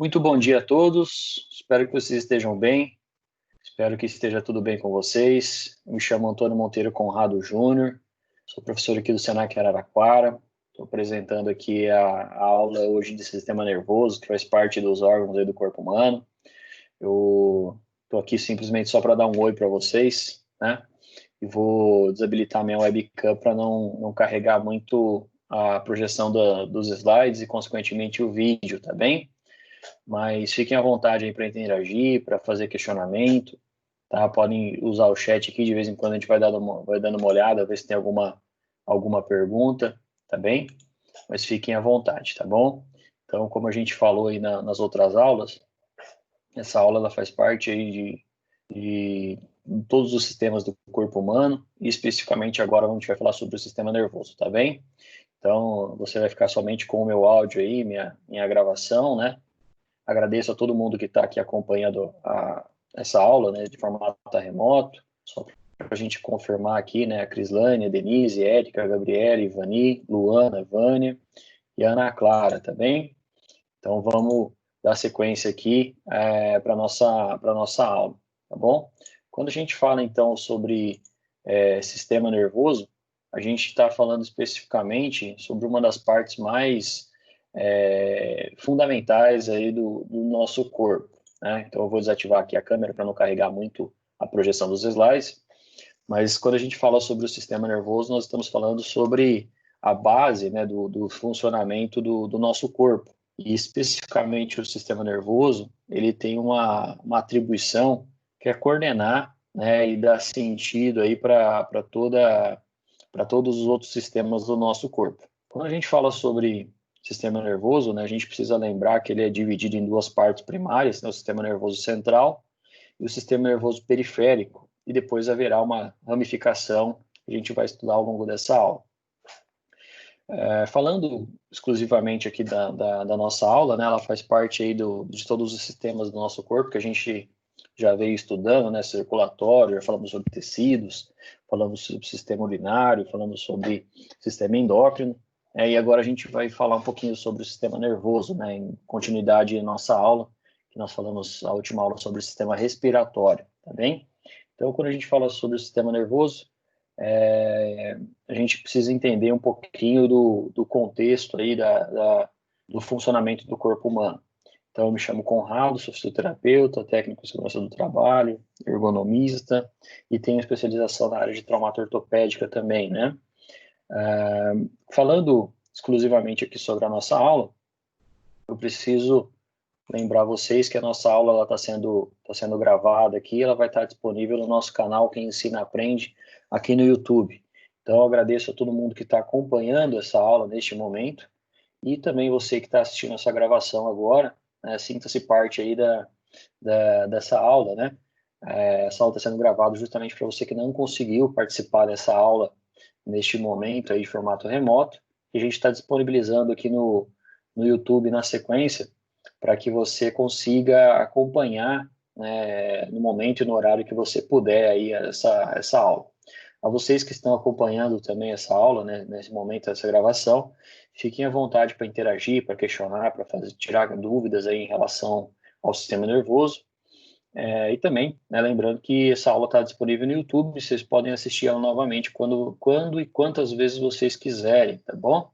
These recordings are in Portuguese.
Muito bom dia a todos, espero que vocês estejam bem, espero que esteja tudo bem com vocês. Eu me chamo Antônio Monteiro Conrado Júnior, sou professor aqui do Senac Araraquara, estou apresentando aqui a aula hoje de sistema nervoso, que faz parte dos órgãos aí do corpo humano. Eu estou aqui simplesmente só para dar um oi para vocês, né? E vou desabilitar minha webcam para não carregar muito a projeção dos slides e, consequentemente, o vídeo, tá bem? Mas fiquem à vontade aí para interagir, para fazer questionamento, tá? Podem usar o chat aqui, de vez em quando a gente vai dando uma olhada, ver se tem alguma pergunta, tá bem? Mas fiquem à vontade, tá bom? Então, como a gente falou aí nas outras aulas, essa aula ela faz parte aí de todos os sistemas do corpo humano, e especificamente agora a gente vai falar sobre o sistema nervoso, tá bem? Então, você vai ficar somente com o meu áudio aí, minha gravação, né? Agradeço a todo mundo que está aqui acompanhando essa aula, né, de formato remoto. Só para a gente confirmar aqui, né, a Crislane, a Denise, Érica, a Gabriela, Ivani, Luana, Vânia e a Ana Clara, tá bem? Então vamos dar sequência aqui para nossa aula, tá bom? Quando a gente fala então sobre sistema nervoso, a gente está falando especificamente sobre uma das partes mais fundamentais aí do nosso corpo, né? Então eu vou desativar aqui a câmera para não carregar muito a projeção dos slides, mas quando a gente fala sobre o sistema nervoso, nós estamos falando sobre a base, né, do funcionamento do nosso corpo. E especificamente o sistema nervoso, ele tem uma atribuição que é coordenar, né, e dar sentido aí para todos os outros sistemas do nosso corpo. Quando a gente fala sobre sistema nervoso, né, a gente precisa lembrar que ele é dividido em duas partes primárias, né, o sistema nervoso central e o sistema nervoso periférico, e depois haverá uma ramificação que a gente vai estudar ao longo dessa aula. Falando exclusivamente aqui da nossa aula, né, ela faz parte aí de todos os sistemas do nosso corpo que a gente já veio estudando, né, circulatório, já falamos sobre tecidos, falamos sobre sistema urinário, falamos sobre sistema endócrino, e agora a gente vai falar um pouquinho sobre o sistema nervoso, né, em continuidade da nossa aula, que nós falamos a última aula sobre o sistema respiratório, tá bem? Então, quando a gente fala sobre o sistema nervoso, a gente precisa entender um pouquinho do contexto aí do funcionamento do corpo humano. Então, eu me chamo Conrado, sou fisioterapeuta, técnico de segurança do trabalho, ergonomista e tenho especialização na área de traumato ortopédica também, né? Falando exclusivamente aqui sobre a nossa aula, eu preciso lembrar vocês que a nossa aula está sendo gravada aqui, ela vai estar disponível no nosso canal Quem Ensina Aprende, aqui no YouTube. Então, eu agradeço a todo mundo que está acompanhando essa aula neste momento, e também você que está assistindo essa gravação agora, né, sinta-se parte aí dessa aula, né? Essa aula está sendo gravada justamente para você que não conseguiu participar dessa aula neste momento aí de formato remoto, que a gente está disponibilizando aqui no YouTube na sequência, para que você consiga acompanhar, né, no momento e no horário que você puder aí essa aula. A vocês que estão acompanhando também essa aula, né, nesse momento dessa gravação, fiquem à vontade para interagir, para questionar, para tirar dúvidas aí em relação ao sistema nervoso. E também, né, lembrando que essa aula está disponível no YouTube, vocês podem assistir ela novamente quando e quantas vezes vocês quiserem, tá bom?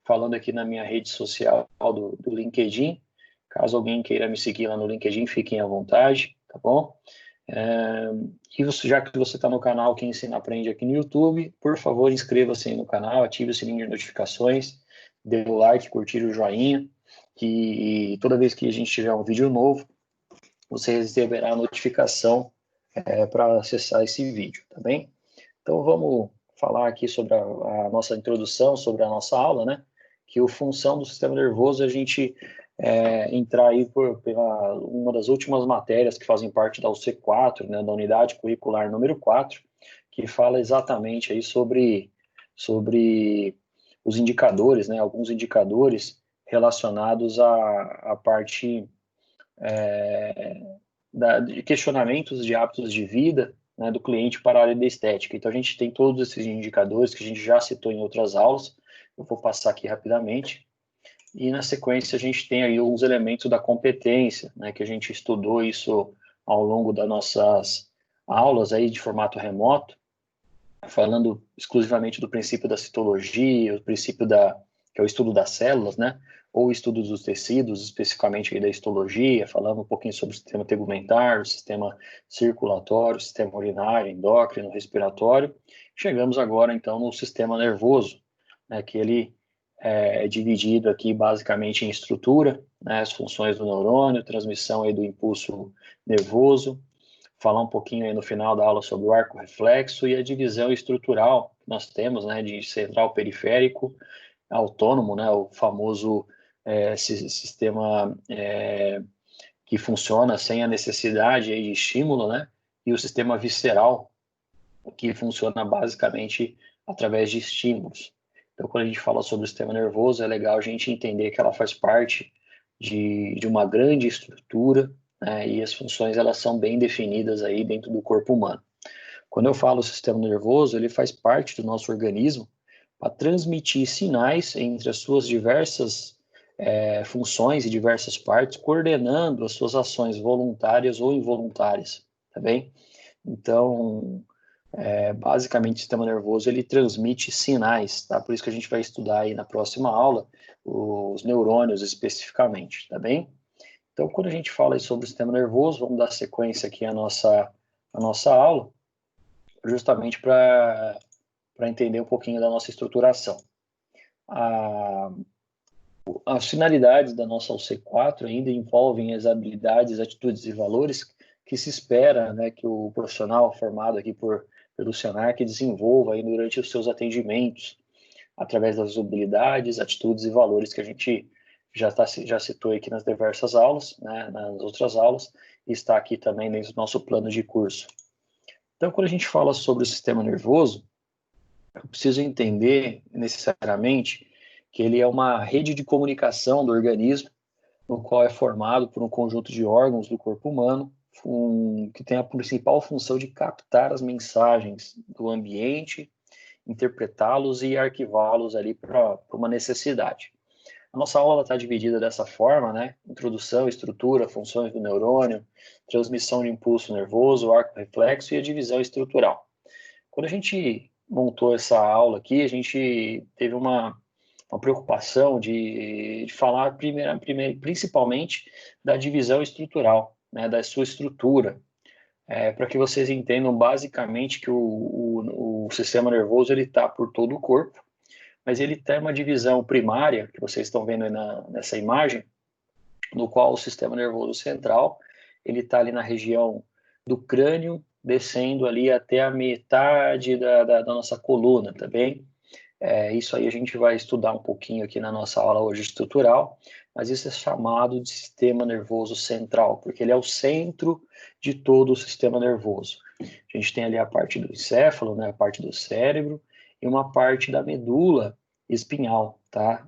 Falando aqui na minha rede social do LinkedIn, caso alguém queira me seguir lá no LinkedIn, fiquem à vontade, tá bom? Já que você está no canal Quem Ensina Aprende aqui no YouTube, por favor, inscreva-se aí no canal, ative o sininho de notificações, dê o like, curtir o joinha, que toda vez que a gente tiver um vídeo novo, você receberá a notificação para acessar esse vídeo, tá bem? Então vamos falar aqui sobre a nossa introdução, sobre a nossa aula, né? Que a função do sistema nervoso é a gente entrar aí pela uma das últimas matérias que fazem parte da UC4, né, da unidade curricular número 4, que fala exatamente aí sobre os indicadores, né, alguns indicadores relacionados à parte de questionamentos de hábitos de vida, né, do cliente para a área da estética. Então, a gente tem todos esses indicadores que a gente já citou em outras aulas. Eu vou passar aqui rapidamente. e na sequência a gente tem aí alguns elementos da competência, né, que a gente estudou isso ao longo das nossas aulas aí de formato remoto, falando exclusivamente do princípio da citologia, o princípio que é o estudo das células, né, ou o estudo dos tecidos, especificamente aí da histologia, falando um pouquinho sobre o sistema tegumentar, o sistema circulatório, o sistema urinário, endócrino, respiratório. Chegamos agora, então, no sistema nervoso, né, que ele é dividido aqui basicamente em estrutura, né, as funções do neurônio, transmissão aí do impulso nervoso, falar um pouquinho aí no final da aula sobre o arco reflexo e a divisão estrutural que nós temos, né, de central periférico, autônomo, né, o famoso sistema que funciona sem a necessidade aí de estímulo, né, e o sistema visceral, que funciona basicamente através de estímulos. Então, quando a gente fala sobre o sistema nervoso, é legal a gente entender que ela faz parte de uma grande estrutura, né, e as funções elas são bem definidas aí dentro do corpo humano. Quando eu falo sistema nervoso, ele faz parte do nosso organismo para transmitir sinais entre as suas diversas funções e diversas partes, coordenando as suas ações voluntárias ou involuntárias, tá bem? Então, basicamente, o sistema nervoso ele transmite sinais, tá? Por isso que a gente vai estudar aí na próxima aula os neurônios especificamente, tá bem? Então, quando a gente fala sobre o sistema nervoso, vamos dar sequência aqui à nossa aula, justamente para entender um pouquinho da nossa estruturação. As finalidades da nossa UC4 ainda envolvem as habilidades, atitudes e valores que se espera, né, que o profissional formado aqui pelo Senac desenvolva aí durante os seus atendimentos, através das habilidades, atitudes e valores que a gente já citou aqui nas diversas aulas, né, nas outras aulas, e está aqui também dentro do nosso plano de curso. Então, quando a gente fala sobre o sistema nervoso, eu preciso entender necessariamente que ele é uma rede de comunicação do organismo, no qual é formado por um conjunto de órgãos do corpo humano, que tem a principal função de captar as mensagens do ambiente, interpretá-los e arquivá-los ali para uma necessidade. A nossa aula está dividida dessa forma, né? Introdução, estrutura, funções do neurônio, transmissão de impulso nervoso, arco reflexo e a divisão estrutural. Quando a gente montou essa aula aqui, a gente teve uma preocupação de falar principalmente da divisão estrutural, né, da sua estrutura, para que vocês entendam basicamente que o sistema nervoso ele está por todo o corpo, mas ele tem uma divisão primária, que vocês estão vendo aí nessa imagem, no qual o sistema nervoso central ele está ali na região do crânio, descendo ali até a metade da nossa coluna, tá bem? Isso aí a gente vai estudar um pouquinho aqui na nossa aula hoje estrutural, mas isso é chamado de sistema nervoso central, porque ele é o centro de todo o sistema nervoso. A gente tem ali a parte do encéfalo, né, a parte do cérebro, e uma parte da medula espinhal, tá?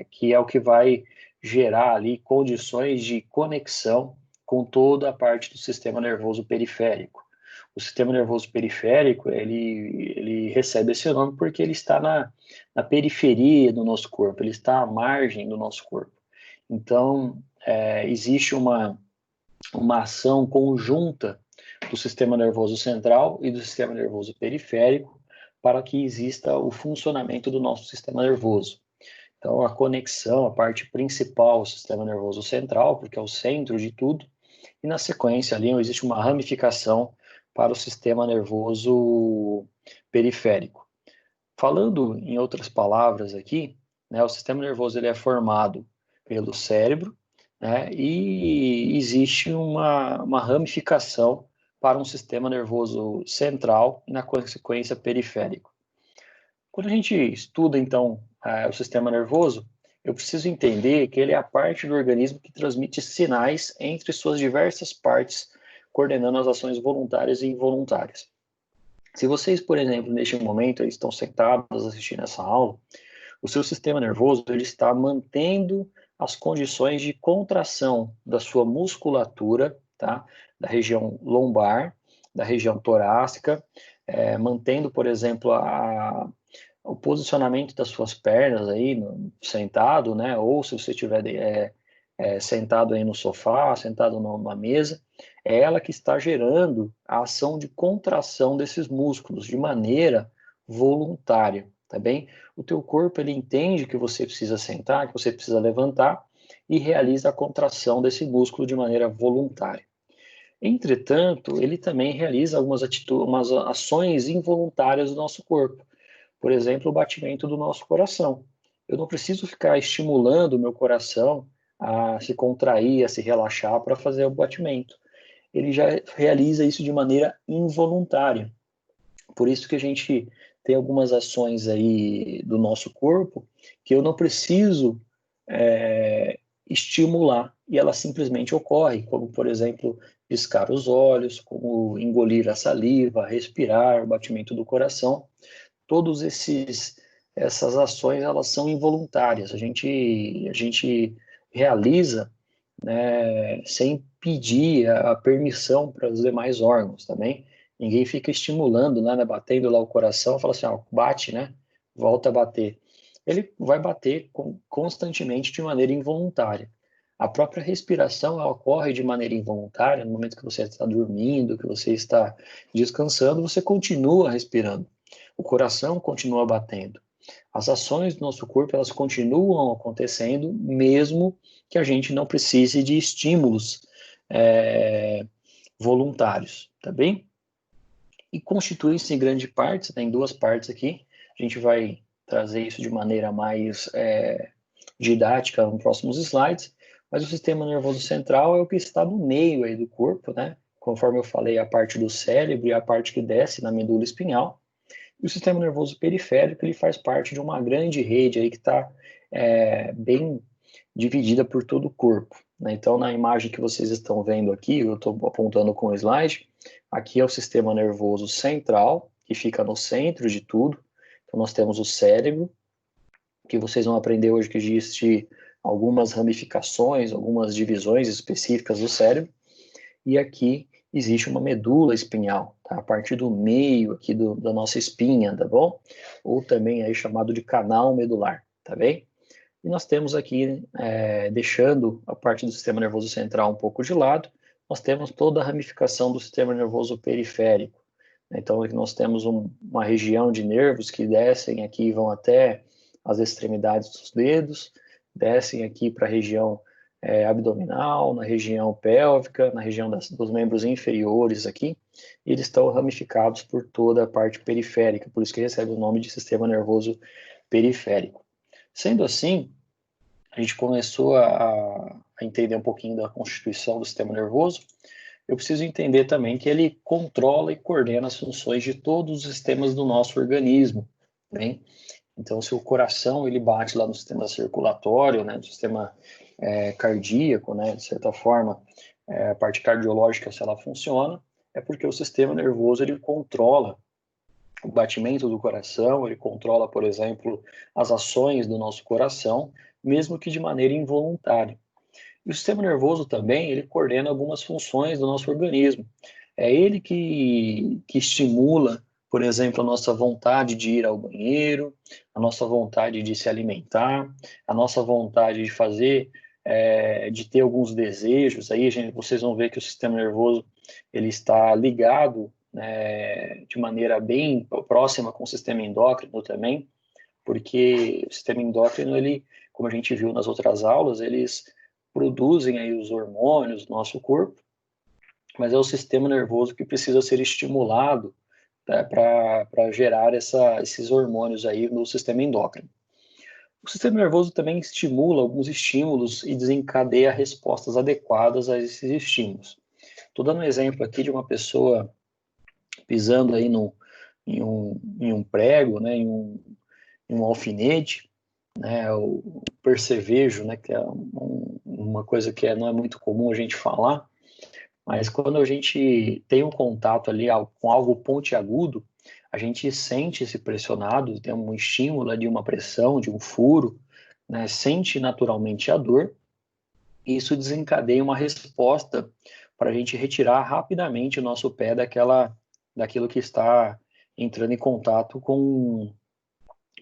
Que é o que vai gerar ali condições de conexão com toda a parte do sistema nervoso periférico. O sistema nervoso periférico, ele recebe esse nome porque ele está na periferia do nosso corpo, ele está à margem do nosso corpo. Então, existe uma ação conjunta do sistema nervoso central e do sistema nervoso periférico para que exista o funcionamento do nosso sistema nervoso. Então, a conexão, a parte principal, o sistema nervoso central, porque é o centro de tudo, e na sequência ali existe uma ramificação para o sistema nervoso periférico. Falando em outras palavras aqui, né, o sistema nervoso ele é formado pelo cérebro, né, e existe uma ramificação para um sistema nervoso central e, na consequência, periférico. Quando a gente estuda, então, o sistema nervoso, eu preciso entender que ele é a parte do organismo que transmite sinais entre suas diversas partes, coordenando as ações voluntárias e involuntárias. Se vocês, por exemplo, neste momento estão sentados assistindo essa aula, o seu sistema nervoso ele está mantendo as condições de contração da sua musculatura, tá? Da região lombar, da região torácica, mantendo, por exemplo, o posicionamento das suas pernas aí, sentado, né? Ou se você estiver sentado aí no sofá, sentado numa mesa, é ela que está gerando a ação de contração desses músculos de maneira voluntária, tá bem? O teu corpo, ele entende que você precisa sentar, que você precisa levantar e realiza a contração desse músculo de maneira voluntária. Entretanto, ele também realiza algumas umas ações involuntárias do nosso corpo. Por exemplo, o batimento do nosso coração. Eu não preciso ficar estimulando o meu coração a se contrair, a se relaxar para fazer o batimento. Ele já realiza isso de maneira involuntária. Por isso que a gente tem algumas ações aí do nosso corpo que eu não preciso estimular e ela simplesmente ocorre, como por exemplo piscar os olhos, como engolir a saliva, respirar, o batimento do coração. Todos essas ações elas são involuntárias. A gente realiza, né, sem pedir a permissão para os demais órgãos também. Ninguém fica estimulando, né, batendo lá o coração, fala assim, ó, bate, né, volta a bater. Ele vai bater constantemente de maneira involuntária. A própria respiração ela ocorre de maneira involuntária. No momento que você está dormindo, que você está descansando, você continua respirando. O coração continua batendo. As ações do nosso corpo elas continuam acontecendo, mesmo que a gente não precise de estímulos voluntários, tá bem? E constitui-se em grande parte, tem duas partes aqui, a gente vai trazer isso de maneira mais didática nos próximos slides, mas o sistema nervoso central é o que está no meio aí do corpo, né? Conforme eu falei, a parte do cérebro e a parte que desce na medula espinhal. E o sistema nervoso periférico, ele faz parte de uma grande rede aí que está bem dividida por todo o corpo, né? Então, na imagem que vocês estão vendo aqui, eu estou apontando com o slide, aqui é o sistema nervoso central, que fica no centro de tudo. Então, nós temos o cérebro, que vocês vão aprender hoje que existe algumas ramificações, algumas divisões específicas do cérebro, e aqui existe uma medula espinhal, tá? A partir do meio aqui da nossa espinha, tá bom? Ou também aí chamado de canal medular, tá bem? E nós temos aqui, deixando a parte do sistema nervoso central um pouco de lado, nós temos toda a ramificação do sistema nervoso periférico. Então, aqui nós temos uma região de nervos que descem aqui e vão até as extremidades dos dedos, descem aqui para a região abdominal, na região pélvica, na região dos membros inferiores aqui, e eles estão ramificados por toda a parte periférica, por isso que recebe o nome de sistema nervoso periférico. Sendo assim, a gente começou a entender um pouquinho da constituição do sistema nervoso. Eu preciso entender também que ele controla e coordena as funções de todos os sistemas do nosso organismo, bem? Então, se o coração ele bate lá no sistema circulatório, né, no sistema cardíaco, né, de certa forma, a parte cardiológica, se ela funciona, é porque o sistema nervoso ele controla o batimento do coração, ele controla, por exemplo, as ações do nosso coração, mesmo que de maneira involuntária. E o sistema nervoso também, ele coordena algumas funções do nosso organismo. É ele que estimula, por exemplo, a nossa vontade de ir ao banheiro, a nossa vontade de se alimentar, a nossa vontade de fazer, de ter alguns desejos. Aí, gente, vocês vão ver que o sistema nervoso ele está ligado, né, de maneira bem próxima com o sistema endócrino também, porque o sistema endócrino, ele, como a gente viu nas outras aulas, eles produzem aí os hormônios do nosso corpo, mas é o sistema nervoso que precisa ser estimulado, né, para gerar esses hormônios aí no sistema endócrino. O sistema nervoso também estimula alguns estímulos e desencadeia respostas adequadas a esses estímulos. Estou dando um exemplo aqui de uma pessoa pisando aí em um prego, né, em um alfinete, né, o percevejo, né, que é uma coisa que não é muito comum a gente falar, mas quando a gente tem um contato ali com algo pontiagudo, a gente sente-se pressionado, tem um estímulo de uma pressão, de um furo, né, sente naturalmente a dor, e isso desencadeia uma resposta para a gente retirar rapidamente o nosso pé daquilo que está entrando em contato com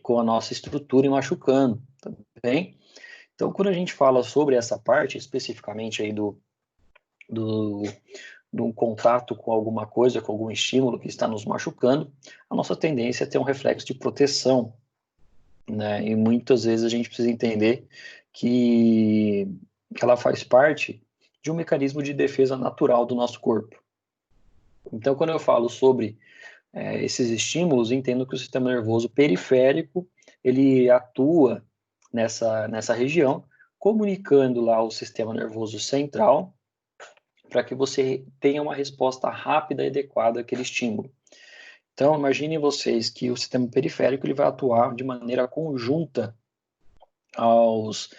com a nossa estrutura e machucando, tá bem? Então, quando a gente fala sobre essa parte, especificamente aí do contato com alguma coisa, com algum estímulo que está nos machucando, a nossa tendência é ter um reflexo de proteção, né? E muitas vezes a gente precisa entender que ela faz parte de um mecanismo de defesa natural do nosso corpo. Então, quando eu falo sobre esses estímulos, entendo que o sistema nervoso periférico ele atua nessa região, comunicando lá o sistema nervoso central para que você tenha uma resposta rápida e adequada àquele estímulo. Então, imaginem vocês que o sistema periférico ele vai atuar de maneira conjunta aos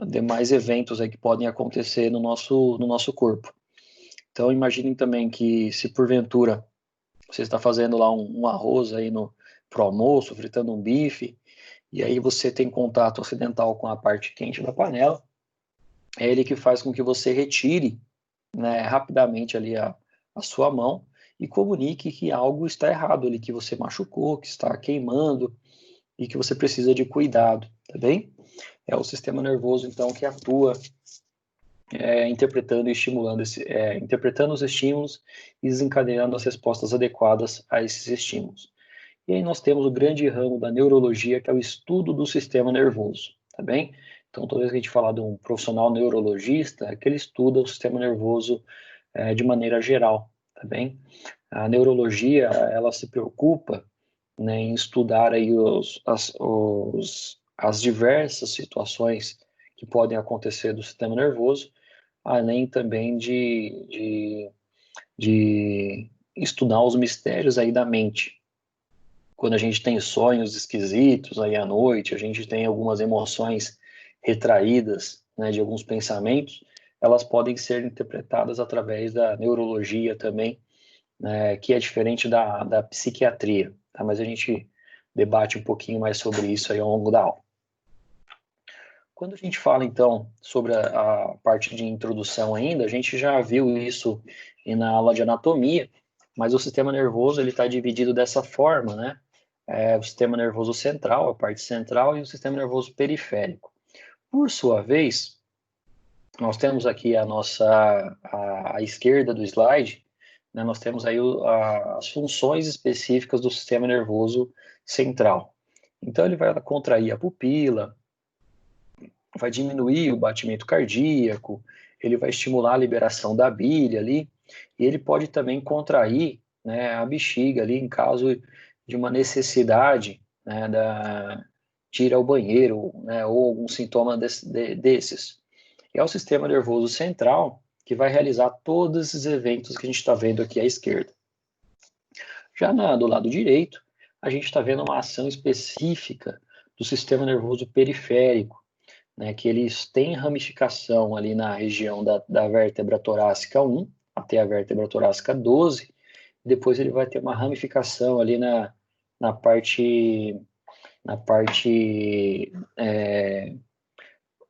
demais eventos aí que podem acontecer no nosso corpo. Então, imaginem também que se porventura você está fazendo lá um arroz aí pro almoço, fritando um bife, e aí você tem contato acidental com a parte quente da panela, é ele que faz com que você retire, né, rapidamente ali a sua mão e comunique que algo está errado ali, que você machucou, que está queimando e que você precisa de cuidado, tá bem? É o sistema nervoso, então, que atua interpretando e estimulando, interpretando os estímulos e desencadeando as respostas adequadas a esses estímulos. E aí nós temos o grande ramo da neurologia, que é o estudo do sistema nervoso, tá bem? Então, toda vez que a gente falar de um profissional neurologista, é que ele estuda o sistema nervoso de maneira geral, tá bem? A neurologia, ela se preocupa, né, em estudar aí as diversas situações que podem acontecer do sistema nervoso, além também de estudar os mistérios aí da mente. Quando a gente tem sonhos esquisitos aí à noite, a gente tem algumas emoções retraídas, né, de alguns pensamentos, elas podem ser interpretadas através da neurologia também, né, que é diferente da psiquiatria, tá? Mas a gente debate um pouquinho mais sobre isso aí ao longo da aula. Quando a gente fala, então, sobre a parte de introdução ainda, a gente já viu isso na aula de anatomia, mas o sistema nervoso ele está dividido dessa forma, né? O sistema nervoso central, a parte central, e o sistema nervoso periférico. Por sua vez, nós temos aqui à esquerda do slide, né, nós temos aí as funções específicas do sistema nervoso central. Então, ele vai contrair a pupila, vai diminuir o batimento cardíaco, ele vai estimular a liberação da bile ali, e ele pode também contrair, né, a bexiga ali em caso de uma necessidade, né, de ir ao banheiro, né, ou algum sintoma desses. É o sistema nervoso central que vai realizar todos esses eventos que a gente está vendo aqui à esquerda. Já do lado direito, a gente está vendo uma ação específica do sistema nervoso periférico, né, que eles têm ramificação ali na região da vértebra torácica 1 até a vértebra torácica 12, depois ele vai ter uma ramificação ali na parte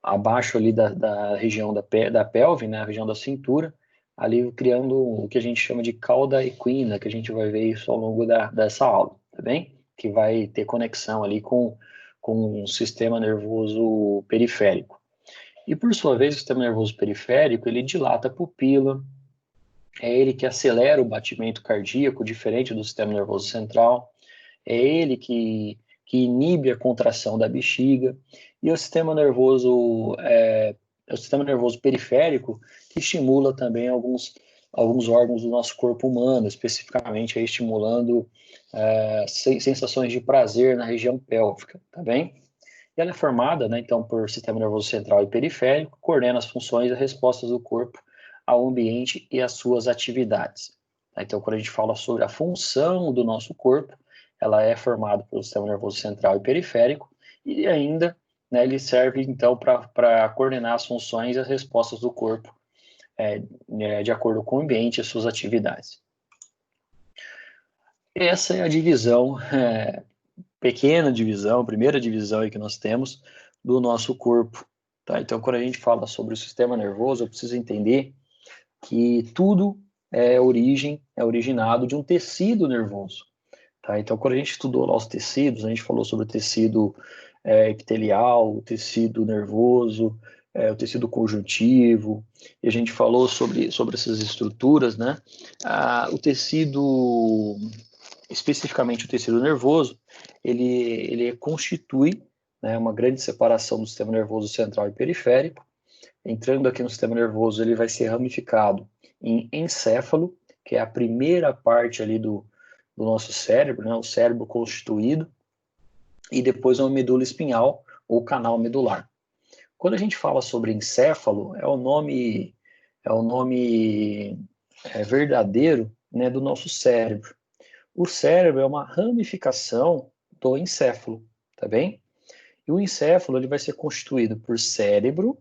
abaixo ali da região da pelve, né, a região da cintura, ali criando o que a gente chama de cauda equina, que a gente vai ver isso ao longo dessa aula, tá bem? Que vai ter conexão ali com o sistema nervoso periférico. E por sua vez, o sistema nervoso periférico, ele dilata a pupila, é ele que acelera o batimento cardíaco, diferente do sistema nervoso central, é ele que inibe a contração da bexiga, e o sistema nervoso o sistema nervoso periférico que estimula também alguns órgãos do nosso corpo humano, especificamente aí estimulando sensações de prazer na região pélvica, tá bem? E ela é formada, né, então, por sistema nervoso central e periférico, coordena as funções e as respostas do corpo ao ambiente e às suas atividades. Então, quando a gente fala sobre a função do nosso corpo, ela é formada pelo sistema nervoso central e periférico, e ainda, né, ele serve, então, para coordenar as funções e as respostas do corpo de acordo com o ambiente e as suas atividades. Essa é a divisão, pequena divisão, primeira divisão aí que nós temos do nosso corpo. Tá? Então, quando a gente fala sobre o sistema nervoso, eu preciso entender que tudo é originado de um tecido nervoso. tá? Então, quando a gente estudou lá os tecidos, a gente falou sobre o tecido epitelial, o tecido nervoso, o tecido conjuntivo, e a gente falou sobre essas estruturas, né? O tecido, especificamente o tecido nervoso, ele constitui, né, uma grande separação do sistema nervoso central e periférico. Entrando aqui no sistema nervoso, ele vai ser ramificado em encéfalo, que é a primeira parte ali do nosso cérebro, né, o cérebro constituído, e depois uma medula espinhal, ou canal medular. Quando a gente fala sobre encéfalo, é o nome verdadeiro, né, do nosso cérebro. O cérebro é uma ramificação do encéfalo, tá bem? E o encéfalo ele vai ser constituído por cérebro,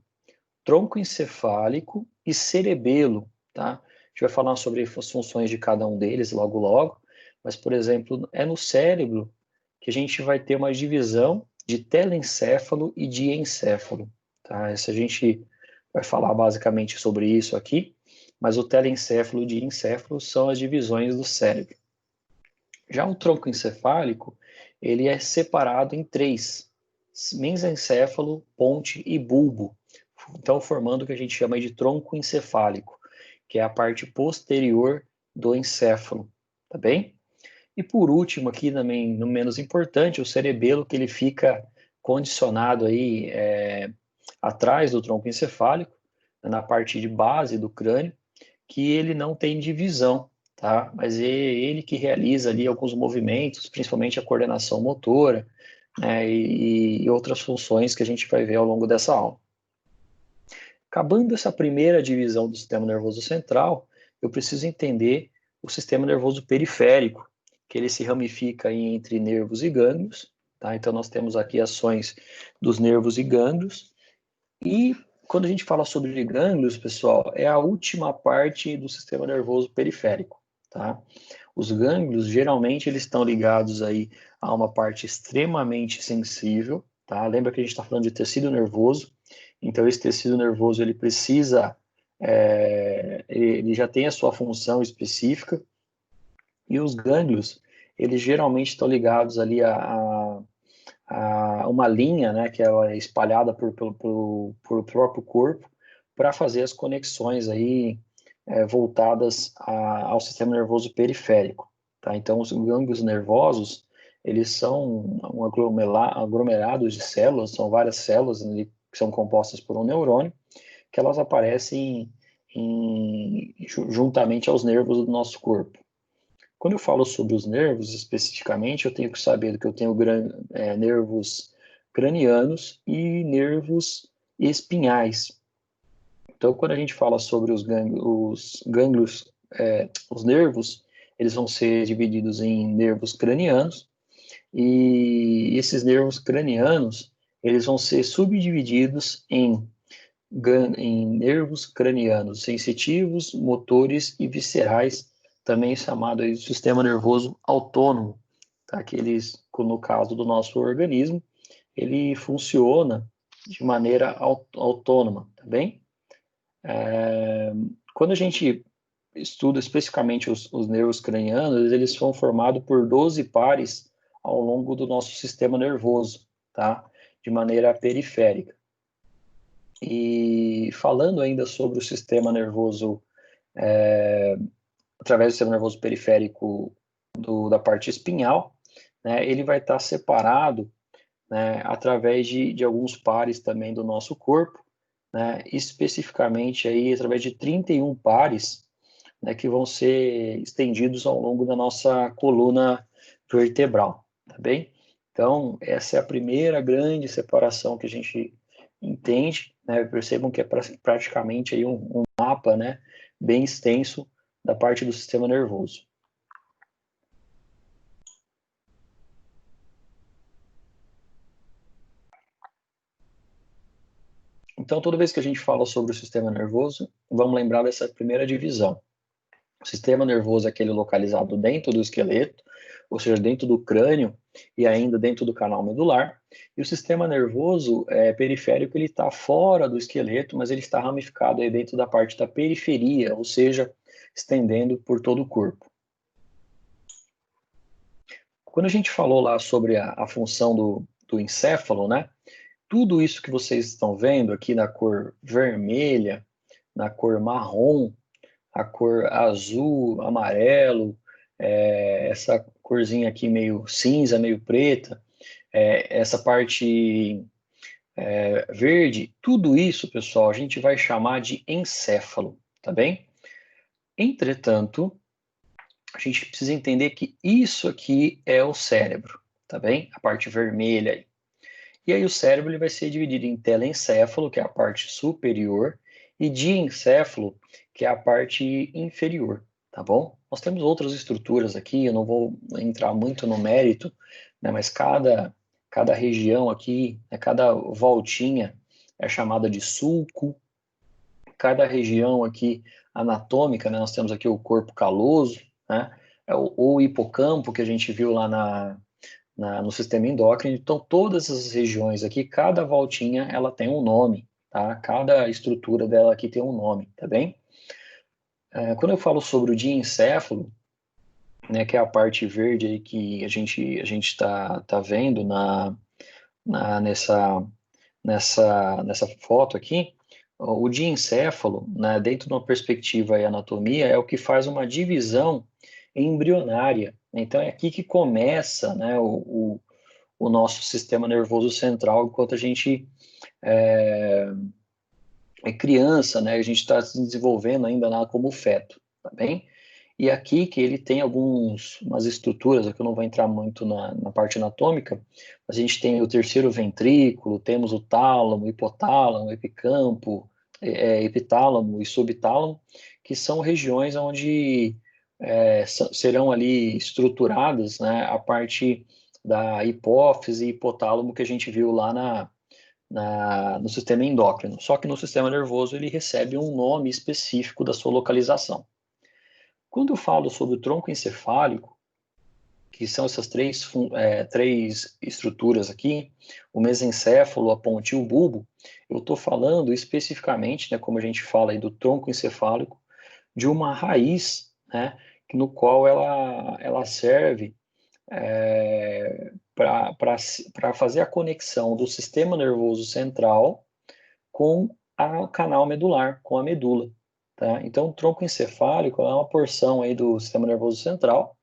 tronco encefálico e cerebelo, tá? A gente vai falar sobre as funções de cada um deles logo logo, mas, por exemplo, é no cérebro que a gente vai ter uma divisão de telencéfalo e de encéfalo, tá? Essa a gente vai falar basicamente sobre isso aqui, mas o telencéfalo e de encéfalo são as divisões do cérebro. Já o tronco encefálico, ele é separado em três: mesencéfalo, ponte e bulbo. Então, formando o que a gente chama de tronco encefálico, que é a parte posterior do encéfalo, tá bem? E por último, aqui também, no menos importante, o cerebelo, que ele fica condicionado aí atrás do tronco encefálico, na parte de base do crânio, que ele não tem divisão, tá? Mas é ele que realiza ali alguns movimentos, principalmente a coordenação motora, né, e outras funções que a gente vai ver ao longo dessa aula. Acabando essa primeira divisão do sistema nervoso central, eu preciso entender o sistema nervoso periférico, que ele se ramifica entre nervos e gânglios, tá? Então nós temos aqui ações dos nervos e gânglios, e quando a gente fala sobre gânglios, pessoal, é a última parte do sistema nervoso periférico, tá? Os gânglios, geralmente, eles estão ligados aí a uma parte extremamente sensível, tá? Lembra que a gente está falando de tecido nervoso, então esse tecido nervoso, ele precisa, ele já tem a sua função específica, e os gânglios, eles geralmente estão ligados ali a uma linha, né, que ela é espalhada por próprio corpo, para fazer as conexões aí voltadas ao sistema nervoso periférico, tá? Então, os gânglios nervosos, eles são um aglomerados de células, são várias células ali, que são compostas por um neurônio, que elas aparecem juntamente aos nervos do nosso corpo. Quando eu falo sobre os nervos, especificamente, eu tenho que saber que eu tenho nervos cranianos e nervos espinhais. Então, quando a gente fala sobre os gânglios, os nervos, eles vão ser divididos em nervos cranianos, e esses nervos cranianos, eles vão ser subdivididos em nervos cranianos sensitivos, motores e viscerais, também chamado aí de sistema nervoso autônomo, tá? Que eles, no caso do nosso organismo, ele funciona de maneira autônoma, tá bem? Quando a gente estuda especificamente os nervos cranianos, eles são formados por 12 pares ao longo do nosso sistema nervoso, tá? De maneira periférica. E falando ainda sobre o sistema nervoso, através do sistema nervoso periférico da parte espinhal, né, ele vai estar separado, né, através de alguns pares também do nosso corpo, né, especificamente aí através de 31 pares, né, que vão ser estendidos ao longo da nossa coluna vertebral, tá bem? Então, essa é a primeira grande separação que a gente entende, né? Percebam que é praticamente aí um mapa, né, bem extenso da parte do sistema nervoso. Então, toda vez que a gente fala sobre o sistema nervoso, vamos lembrar dessa primeira divisão. O sistema nervoso é aquele localizado dentro do esqueleto, ou seja, dentro do crânio e ainda dentro do canal medular. E o sistema nervoso periférico, ele está fora do esqueleto, mas ele está ramificado aí dentro da parte da periferia, ou seja, estendendo por todo o corpo. Quando a gente falou lá sobre a função do encéfalo, né? Tudo isso que vocês estão vendo aqui na cor vermelha, na cor marrom, a cor azul, amarelo, essa corzinha aqui meio cinza, meio preta, essa parte verde, tudo isso, pessoal, a gente vai chamar de encéfalo, tá bem? Entretanto, a gente precisa entender que isso aqui é o cérebro, tá bem? A parte vermelha aí. E aí o cérebro ele vai ser dividido em telencéfalo, que é a parte superior, e diencéfalo, que é a parte inferior, tá bom? Nós temos outras estruturas aqui, eu não vou entrar muito no mérito, né, mas cada região aqui, né, cada voltinha é chamada de sulco, cada região aqui anatômica, né, nós temos aqui o corpo caloso, né, ou hipocampo, que a gente viu lá no sistema endócrino. Então, todas as regiões aqui, cada voltinha, ela tem um nome, tá? Cada estrutura dela aqui tem um nome, tá bem? Quando eu falo sobre o diencéfalo, né, que é a parte verde aí que a gente tá vendo nessa foto aqui, o diencéfalo, né, dentro de uma perspectiva e anatomia, é o que faz uma divisão embrionária. Então, é aqui que começa, né, o nosso sistema nervoso central enquanto a gente é, é criança, né? A gente está se desenvolvendo ainda lá como feto, tá bem? E aqui que ele tem umas estruturas, aqui eu não vou entrar muito na parte anatômica, mas a gente tem o terceiro ventrículo, temos o tálamo, hipotálamo, epicampo, epitálamo e subtálamo, que são regiões onde serão ali estruturadas, né, a parte da hipófise e hipotálamo que a gente viu lá no sistema endócrino. Só que no sistema nervoso ele recebe um nome específico da sua localização. Quando eu falo sobre o tronco encefálico, que são essas três estruturas aqui, o mesencéfalo, a ponte e o bulbo, eu estou falando especificamente, né, como a gente fala aí do tronco encefálico, de uma raiz, né, no qual ela serve para fazer a conexão do sistema nervoso central com o canal medular, com a medula. Tá? Então, o tronco encefálico é uma porção aí do sistema nervoso central,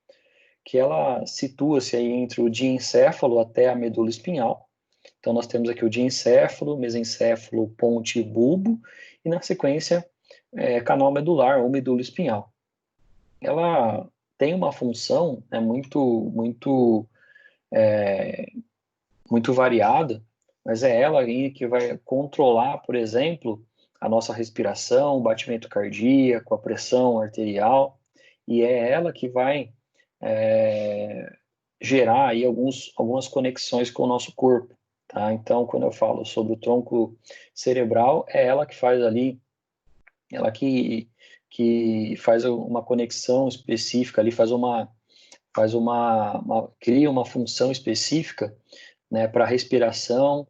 que ela situa-se aí entre o diencéfalo até a medula espinhal. Então, nós temos aqui o diencéfalo, mesencéfalo, ponte e bulbo, e na sequência, canal medular ou medula espinhal. Ela tem uma função muito variada, mas é ela aí que vai controlar, por exemplo, a nossa respiração, o batimento cardíaco, a pressão arterial, e é ela que vai gerar aí algumas conexões com o nosso corpo, tá? Então, quando eu falo sobre o tronco cerebral, é ela que faz ali, ela que faz uma conexão específica ali, cria uma função específica, né, para respiração,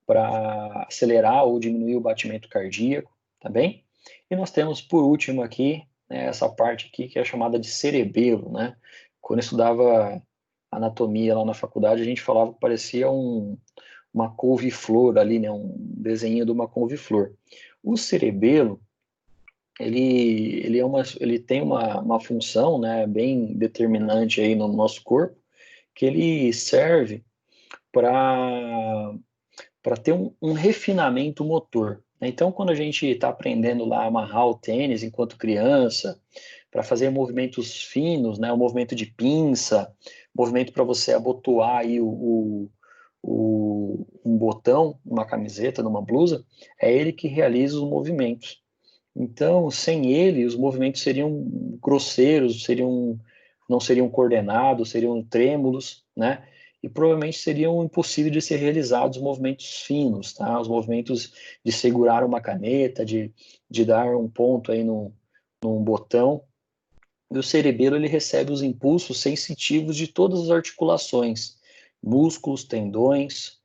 para acelerar ou diminuir o batimento cardíaco, tá bem? E nós temos, por último aqui, né, essa parte aqui que é chamada de cerebelo, né? Quando eu estudava anatomia lá na faculdade, a gente falava que parecia uma couve-flor ali, né? Um desenho de uma couve-flor. O cerebelo, ele tem uma função, né, bem determinante aí no nosso corpo, que ele serve para ter um refinamento motor. Então, quando a gente está aprendendo lá a amarrar o tênis enquanto criança, para fazer movimentos finos, né, o movimento de pinça, movimento para você abotoar aí um botão, uma camiseta, numa blusa, é ele que realiza os movimentos. Então, sem ele, os movimentos seriam grosseiros, não seriam coordenados, seriam trêmulos, né? E provavelmente seriam impossíveis de ser realizados os movimentos finos, tá? Os movimentos de segurar uma caneta, de dar um ponto aí num botão. E o cerebelo, ele recebe os impulsos sensitivos de todas as articulações, músculos, tendões,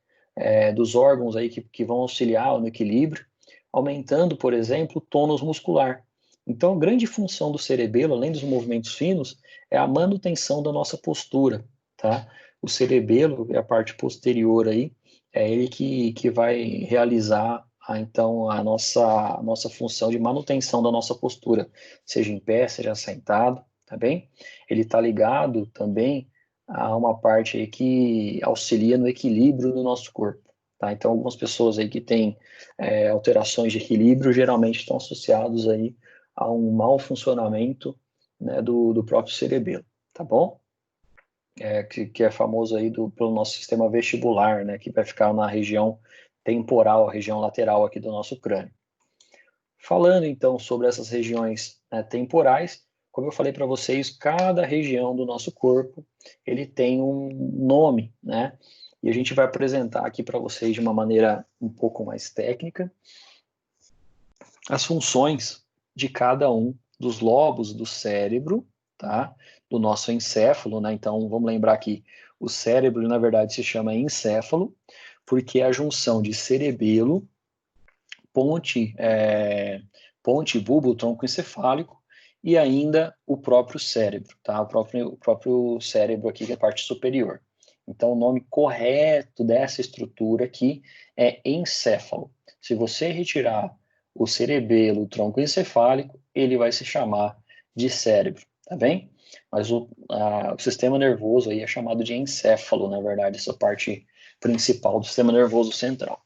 dos órgãos aí que vão auxiliar no equilíbrio, aumentando, por exemplo, o tônus muscular. Então, a grande função do cerebelo, além dos movimentos finos, é a manutenção da nossa postura, tá? O cerebelo, é a parte posterior aí, é ele que vai realizar então a nossa função de manutenção da nossa postura, seja em pé, seja sentado, tá bem? Ele está ligado também a uma parte aí que auxilia no equilíbrio do nosso corpo, tá? Então, algumas pessoas aí que têm alterações de equilíbrio geralmente estão associados aí a um mau funcionamento, né, do próprio cerebelo, tá bom? Que é famoso aí pelo nosso sistema vestibular, né, que vai ficar na região temporal, a região lateral aqui do nosso crânio. Falando então sobre essas regiões, né, temporais, como eu falei para vocês, cada região do nosso corpo ele tem um nome, né? E a gente vai apresentar aqui para vocês de uma maneira um pouco mais técnica as funções de cada um dos lobos do cérebro, tá? Do nosso encéfalo, né? Então, vamos lembrar que o cérebro, na verdade, se chama encéfalo, porque é a junção de cerebelo, ponte bulbo, tronco encefálico, e ainda o próprio cérebro, tá? O próprio cérebro aqui, que é a parte superior. Então, o nome correto dessa estrutura aqui é encéfalo. Se você retirar o cerebelo, o tronco encefálico, ele vai se chamar de cérebro, tá bem? Mas o sistema nervoso aí é chamado de encéfalo, na verdade, essa parte principal do sistema nervoso central.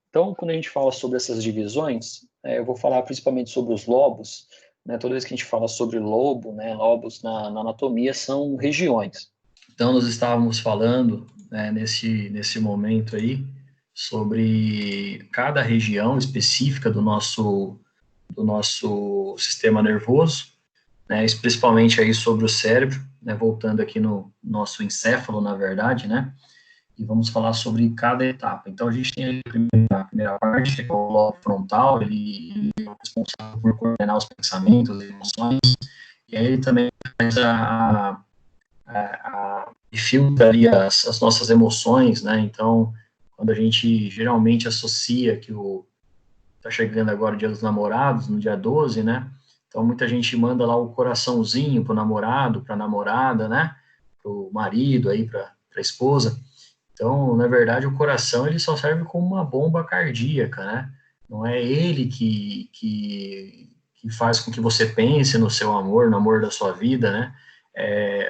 Então, quando a gente fala sobre essas divisões, eu vou falar principalmente sobre os lobos, né? Toda vez que a gente fala sobre lobo, né, lobos na anatomia são regiões. Então, nós estávamos falando, né, nesse momento aí, sobre cada região específica do nosso sistema nervoso, né, principalmente aí sobre o cérebro, né, voltando aqui no nosso encéfalo, na verdade, né, e vamos falar sobre cada etapa. Então, a gente tem a primeira parte, que é o lobo frontal, ele é responsável por coordenar os pensamentos, as emoções, e aí ele também faz e filtra ali as nossas emoções, né? Então, quando a gente geralmente associa que tá chegando agora o Dia dos Namorados, no dia 12, né? Então, muita gente manda lá o coraçãozinho pro namorado, pra namorada, né? Pro marido aí, pra esposa. Então, na verdade, o coração ele só serve como uma bomba cardíaca, né? Não é ele que faz com que você pense no seu amor, no amor da sua vida, né?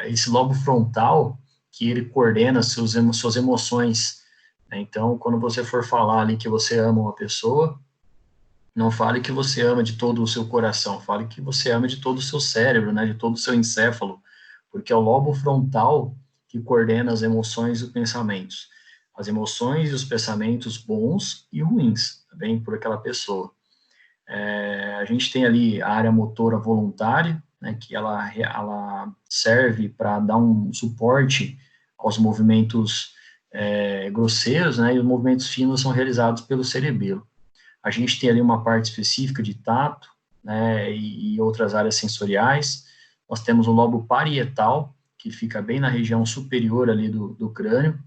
Esse lobo frontal que ele coordena suas emoções, né? Então, quando você for falar ali que você ama uma pessoa, não fale que você ama de todo o seu coração, fale que você ama de todo o seu cérebro, né? De todo o seu encéfalo, porque é o lobo frontal que coordena as emoções e os pensamentos. As emoções e os pensamentos bons e ruins, também por aquela pessoa. A gente tem ali a área motora voluntária, né, que ela serve para dar um suporte aos movimentos grosseiros, né, e os movimentos finos são realizados pelo cerebelo. A gente tem ali uma parte específica de tato, né, e outras áreas sensoriais. Nós temos o lobo parietal, que fica bem na região superior ali do crânio,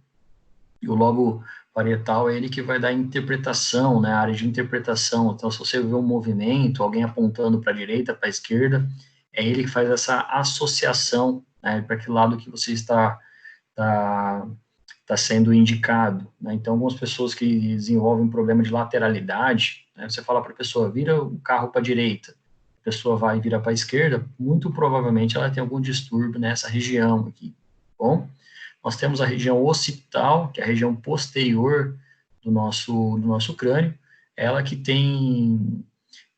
e o lobo parietal é ele que vai dar a interpretação, né, a área de interpretação. Então, se você vê um movimento, alguém apontando para a direita, para a esquerda, é ele que faz essa associação, né, para que lado que você está sendo indicado, né? Então, algumas pessoas que desenvolvem um problema de lateralidade, né, você fala para a pessoa, vira o carro para a direita, a pessoa vai virar para a esquerda, muito provavelmente ela tem algum distúrbio nessa região aqui. Bom, nós temos a região occipital, que é a região posterior do nosso crânio, ela que tem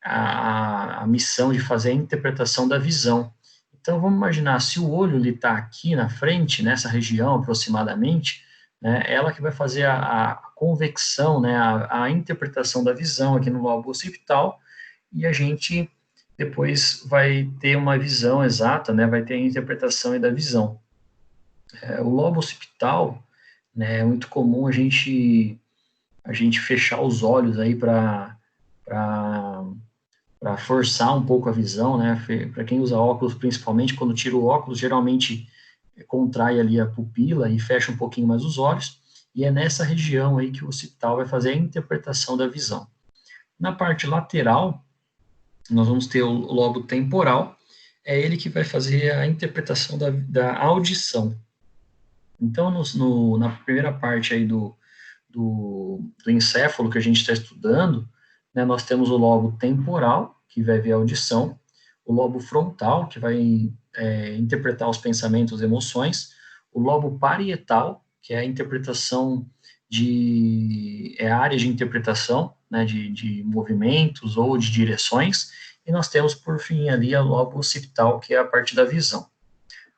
a missão de fazer a interpretação da visão. Então, vamos imaginar, se o olho está aqui na frente, nessa região aproximadamente, né, ela que vai fazer a convecção, né, a interpretação da visão aqui no lobo occipital, e a gente depois vai ter uma visão exata, né, vai ter a interpretação da visão. O lobo occipital, né, é muito comum a gente fechar os olhos aí para forçar um pouco a visão, né, para quem usa óculos, principalmente quando tira o óculos, geralmente contrai ali a pupila e fecha um pouquinho mais os olhos, e é nessa região aí que o occipital vai fazer a interpretação da visão. Na parte lateral, nós vamos ter o lobo temporal, é ele que vai fazer a interpretação da audição. Então, na primeira parte aí do encéfalo que a gente está estudando, né, nós temos o lobo temporal, que vai ver a audição, o lobo frontal, que vai interpretar os pensamentos e emoções, o lobo parietal, que é a interpretação é a área de interpretação, né, de movimentos ou de direções, e nós temos, por fim, ali, o lobo occipital, que é a parte da visão.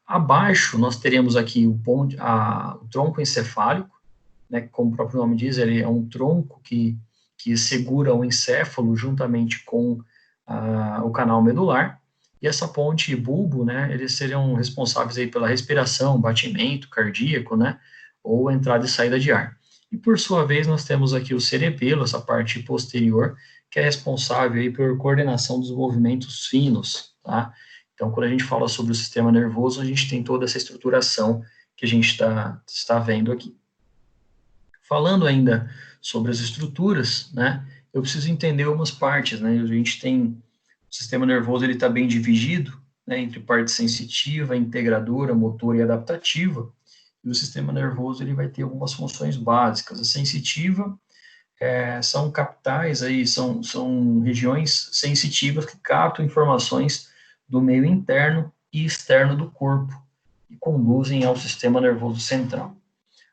Abaixo, nós teremos aqui o tronco encefálico, né, como o próprio nome diz, ele é um tronco que segura o encéfalo juntamente com o canal medular, e essa ponte e bulbo, né, eles seriam responsáveis aí pela respiração, batimento cardíaco, né, ou entrada e saída de ar. E por sua vez, nós temos aqui o cerebelo, essa parte posterior, que é responsável aí por coordenação dos movimentos finos, tá? Então, quando a gente fala sobre o sistema nervoso, a gente tem toda essa estruturação que a gente está vendo aqui. Falando ainda sobre as estruturas, né, eu preciso entender algumas partes, né, a gente tem, o sistema nervoso, ele está bem dividido, né, entre parte sensitiva, integradora, motora e adaptativa, e o sistema nervoso, ele vai ter algumas funções básicas. A sensitiva são capitais, aí, são regiões sensitivas que captam informações do meio interno e externo do corpo e conduzem ao sistema nervoso central.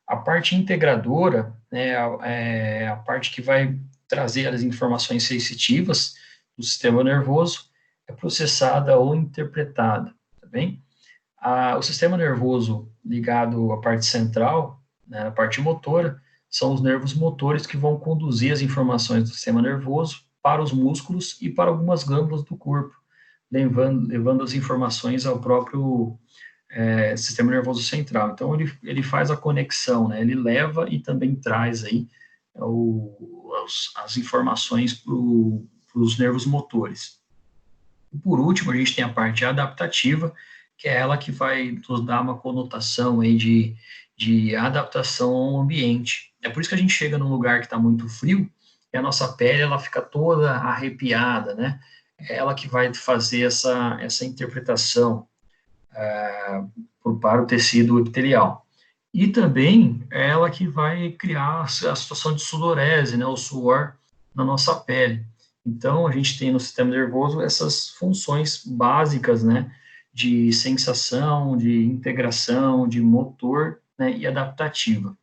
A parte integradora, né, é a parte que vai trazer as informações sensitivas do sistema nervoso, é processada ou interpretada, tá bem? O sistema nervoso ligado à parte central, né, a parte motora, são os nervos motores que vão conduzir as informações do sistema nervoso para os músculos e para algumas glândulas do corpo, levando as informações ao próprio sistema nervoso central. Então, ele faz a conexão, né? Ele leva e também traz aí as informações para os nervos motores. E por último, a gente tem a parte adaptativa, que é ela que vai nos dar uma conotação aí de adaptação ao ambiente. É por isso que a gente chega num lugar que está muito frio e a nossa pele ela fica toda arrepiada, né? É ela que vai fazer essa interpretação para o tecido epitelial. E também é ela que vai criar a situação de sudorese, né, o suor na nossa pele. Então, a gente tem no sistema nervoso essas funções básicas, né, de sensação, de integração, de motor, né, e adaptativa.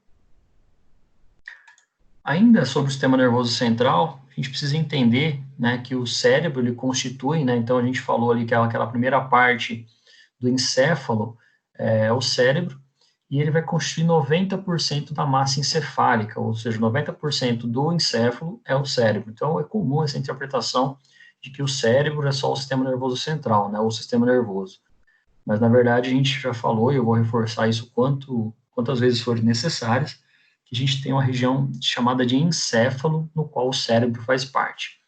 Ainda sobre o sistema nervoso central, a gente precisa entender, né, que o cérebro ele constitui, né, então a gente falou ali que aquela primeira parte do encéfalo é o cérebro, e ele vai constituir 90% da massa encefálica, ou seja, 90% do encéfalo é o cérebro. Então, é comum essa interpretação de que o cérebro é só o sistema nervoso central, né, ou o sistema nervoso. Mas, na verdade, a gente já falou, e eu vou reforçar isso quantas vezes forem necessárias, que a gente tem uma região chamada de encéfalo, no qual o cérebro faz parte.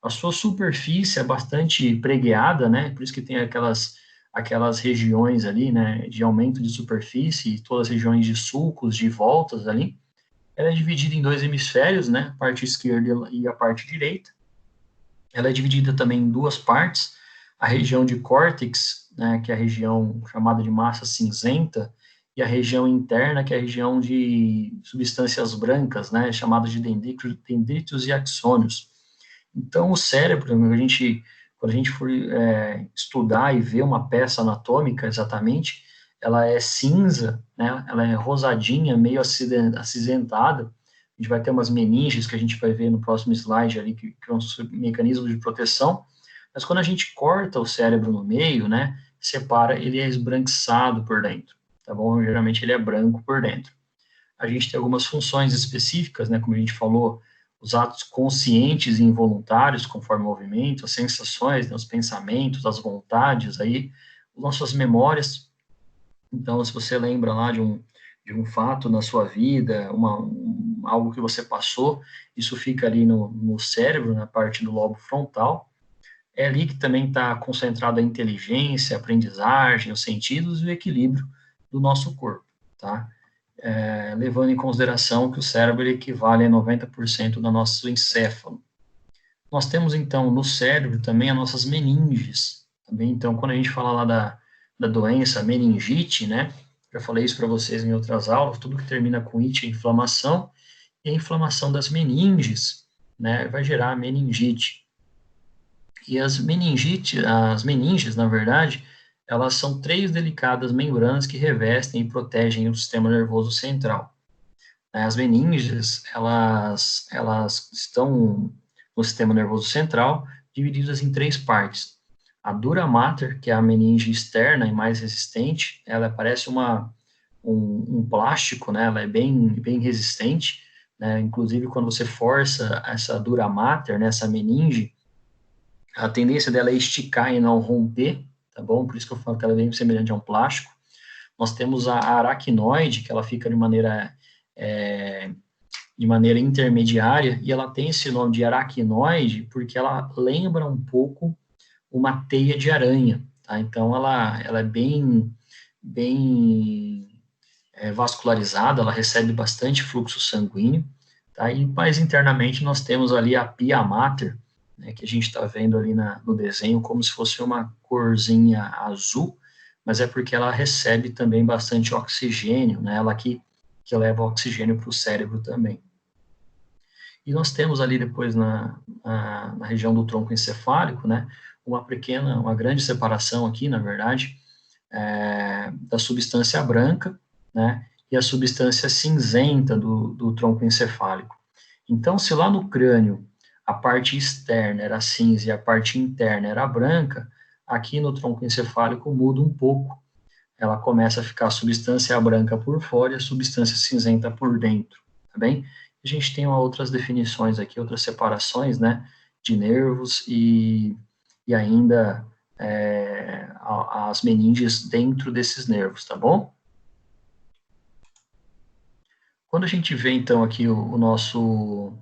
A sua superfície é bastante pregueada, né, por isso que tem aquelas regiões ali, né, de aumento de superfície, todas as regiões de sulcos, de voltas ali. Ela é dividida em dois hemisférios, né, a parte esquerda e a parte direita. Ela é dividida também em duas partes, a região de córtex, né, que é a região chamada de massa cinzenta, e a região interna, que é a região de substâncias brancas, né, chamada de dendritos e axônios. Então, o cérebro, quando a gente for estudar e ver uma peça anatômica exatamente, ela é cinza, né? Ela é rosadinha, meio acinzentada. A gente vai ter umas meninges que a gente vai ver no próximo slide ali, que são os mecanismos de proteção. Mas quando a gente corta o cérebro no meio, né, separa, ele é esbranquiçado por dentro, tá bom? Geralmente ele é branco por dentro. A gente tem algumas funções específicas, né, como a gente falou, os atos conscientes e involuntários, conforme o movimento, as sensações, né, os pensamentos, as vontades, aí, nossas memórias. Então, se você lembra lá de um fato na sua vida, algo que você passou, isso fica ali no cérebro, na parte do lobo frontal. É ali que também está concentrada a inteligência, a aprendizagem, os sentidos e o equilíbrio do nosso corpo, tá? Levando em consideração que o cérebro equivale a 90% do nosso encéfalo. Nós temos, então, no cérebro também as nossas meninges. Também, então, quando a gente fala lá da doença meningite, né, já falei isso para vocês em outras aulas, tudo que termina com it é inflamação, e a inflamação das meninges, né, vai gerar meningite. E as meninges, na verdade, elas são 3 delicadas membranas que revestem e protegem o sistema nervoso central. As meninges, elas estão no sistema nervoso central, divididas em 3 partes. A dura mater, que é a meninge externa e mais resistente, ela parece um plástico, né? Ela é bem resistente, né? Inclusive, quando você força essa dura mater, né, essa meninge, a tendência dela é esticar e não romper, tá bom? Por isso que eu falo que ela é bem semelhante a um plástico. Nós temos a aracnoide, que ela fica de maneira intermediária, e ela tem esse nome de aracnoide porque ela lembra um pouco uma teia de aranha, tá? Então, ela é bem vascularizada, ela recebe bastante fluxo sanguíneo, tá? E mais internamente nós temos ali a pia mater, né, que a gente está vendo ali no desenho como se fosse uma corzinha azul, mas é porque ela recebe também bastante oxigênio, né? Ela que leva oxigênio para o cérebro também. E nós temos ali depois na região do tronco encefálico, né, uma grande separação aqui, na verdade, da substância branca, né, e a substância cinzenta do tronco encefálico. Então, se lá no crânio a parte externa era cinza e a parte interna era branca, aqui no tronco encefálico muda um pouco. Ela começa a ficar a substância branca por fora e a substância cinzenta por dentro, tá bem? A gente tem outras definições aqui, outras separações, né, de nervos e ainda as meninges dentro desses nervos, tá bom? Quando a gente vê, então, aqui o nosso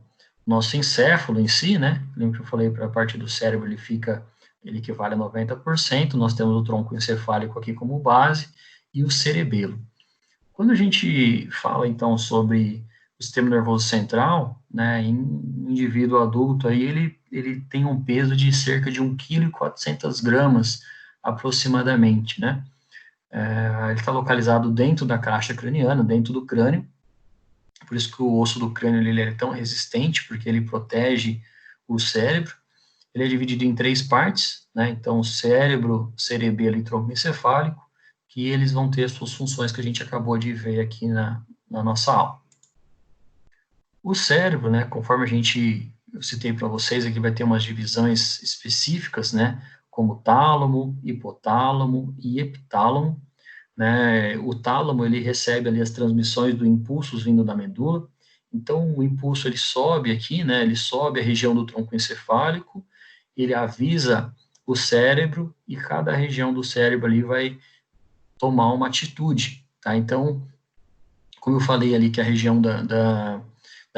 encéfalo em si, né, lembra que eu falei para a parte do cérebro, ele equivale a 90%, nós temos o tronco encefálico aqui como base e o cerebelo. Quando a gente fala, então, sobre o sistema nervoso central, né, em um indivíduo adulto, aí ele tem um peso de cerca de 1,4 kg aproximadamente, né? Ele está localizado dentro da caixa craniana, dentro do crânio, por isso que o osso do crânio ele é tão resistente, porque ele protege o cérebro. Ele é dividido em 3 partes, né? Então, cérebro, cerebelo e tronco encefálico, que eles vão ter as suas funções que a gente acabou de ver aqui na nossa aula. O cérebro, né, conforme eu citei para vocês, aqui vai ter umas divisões específicas, né, como tálamo, hipotálamo e epitálamo, né? O tálamo, ele recebe ali as transmissões do impulsos vindo da medula, então o impulso ele sobe aqui, né, ele sobe a região do tronco encefálico, ele avisa o cérebro e cada região do cérebro ali vai tomar uma atitude, tá? Então, como eu falei ali que a região da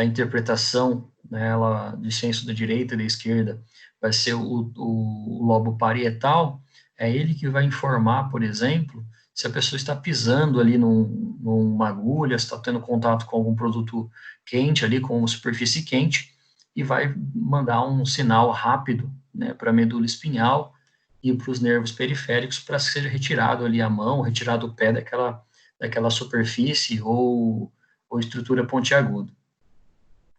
interpretação, né, ela, de senso da direita e da esquerda, vai ser o lobo parietal, é ele que vai informar, por exemplo, se a pessoa está pisando ali numa agulha, se está tendo contato com algum produto quente ali, com uma superfície quente, e vai mandar um sinal rápido, né, para a medula espinhal e para os nervos periféricos para que seja retirado ali a mão, retirado o pé daquela superfície ou estrutura pontiaguda.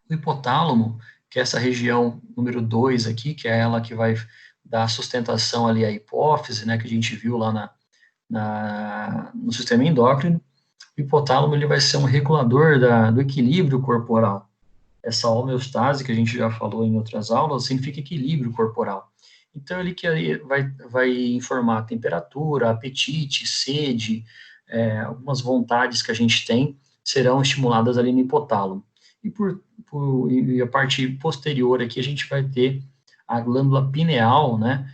O hipotálamo, que é essa região número 2 aqui, que é ela que vai dar sustentação ali à hipófise, né, que a gente viu lá no sistema endócrino. O hipotálamo ele vai ser um regulador do equilíbrio corporal. Essa homeostase, que a gente já falou em outras aulas, significa equilíbrio corporal. Então, ele que vai informar a temperatura, apetite, sede, algumas vontades que a gente tem serão estimuladas ali no hipotálamo. E a parte posterior aqui, a gente vai ter a glândula pineal, né,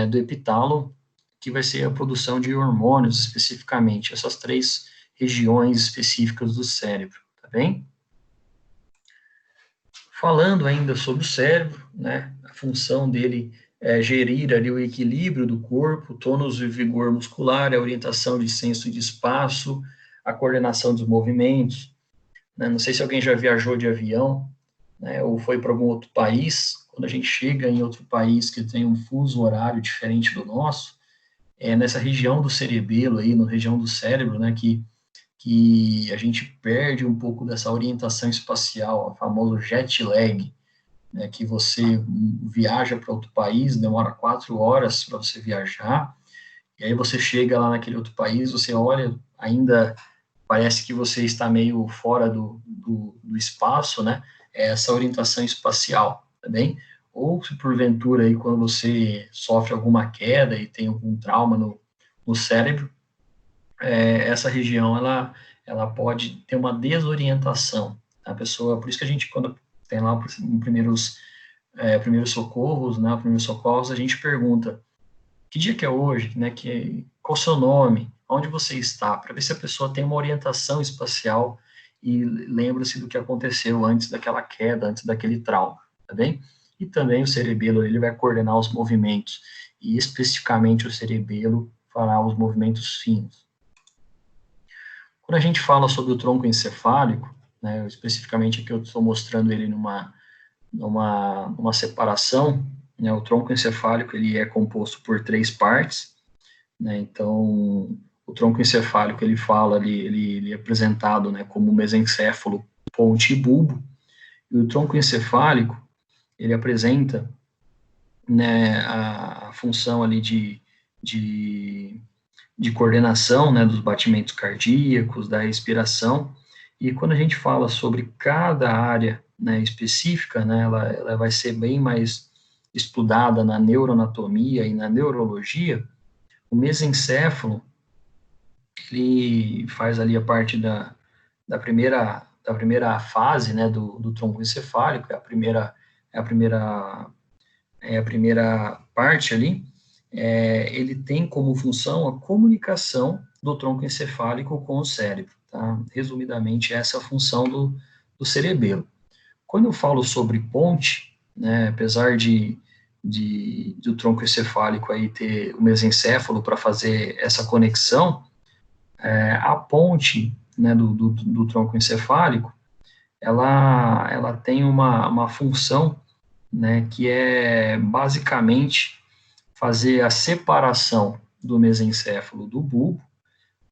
do epitálamo, que vai ser a produção de hormônios, especificamente, essas 3 regiões específicas do cérebro, tá bem? Falando ainda sobre o cérebro, né, a função dele é gerir ali o equilíbrio do corpo, tônus e vigor muscular, a orientação de senso de espaço, a coordenação dos movimentos, né, não sei se alguém já viajou de avião, né, ou foi para algum outro país. Quando a gente chega em outro país que tem um fuso horário diferente do nosso, é nessa região do cerebelo aí, na região do cérebro, né, que a gente perde um pouco dessa orientação espacial, a famoso jet lag, né, que você viaja para outro país, demora 4 horas para você viajar, e aí você chega lá naquele outro país, você olha, ainda parece que você está meio fora do espaço, né? É essa orientação espacial, tá bem? Ou se porventura aí quando você sofre alguma queda e tem algum trauma no cérebro, essa região ela pode ter uma desorientação. A pessoa, por isso que a gente quando tem lá os primeiros socorros, né? Primeiros socorros, a gente pergunta que dia que é hoje, né? Qual o seu nome, onde você está, para ver se a pessoa tem uma orientação espacial e lembra-se do que aconteceu antes daquela queda, antes daquele trauma, tá bem? E também o cerebelo, ele vai coordenar os movimentos, e especificamente o cerebelo fará os movimentos finos. Quando a gente fala sobre o tronco encefálico, né, especificamente aqui eu estou mostrando ele numa separação, né, o tronco encefálico ele é composto por 3 partes, né, então o tronco encefálico ele fala ele é apresentado, né, como mesencéfalo, ponte e bulbo, e o tronco encefálico ele apresenta, né, a função ali de coordenação, né, dos batimentos cardíacos, da respiração, e quando a gente fala sobre cada área, né, específica, né, ela vai ser bem mais estudada na neuroanatomia e na neurologia. O mesencéfalo, ele faz ali a parte da primeira fase, né, do tronco encefálico, é a primeira, é a primeira parte ali. Ele tem como função a comunicação do tronco encefálico com o cérebro. Tá? Resumidamente, essa é a função do cerebelo. Quando eu falo sobre ponte, né, apesar do tronco encefálico aí ter o mesencéfalo para fazer essa conexão, a ponte, né, do tronco encefálico, ela tem uma função, né, que é basicamente fazer a separação do mesencéfalo do bulbo,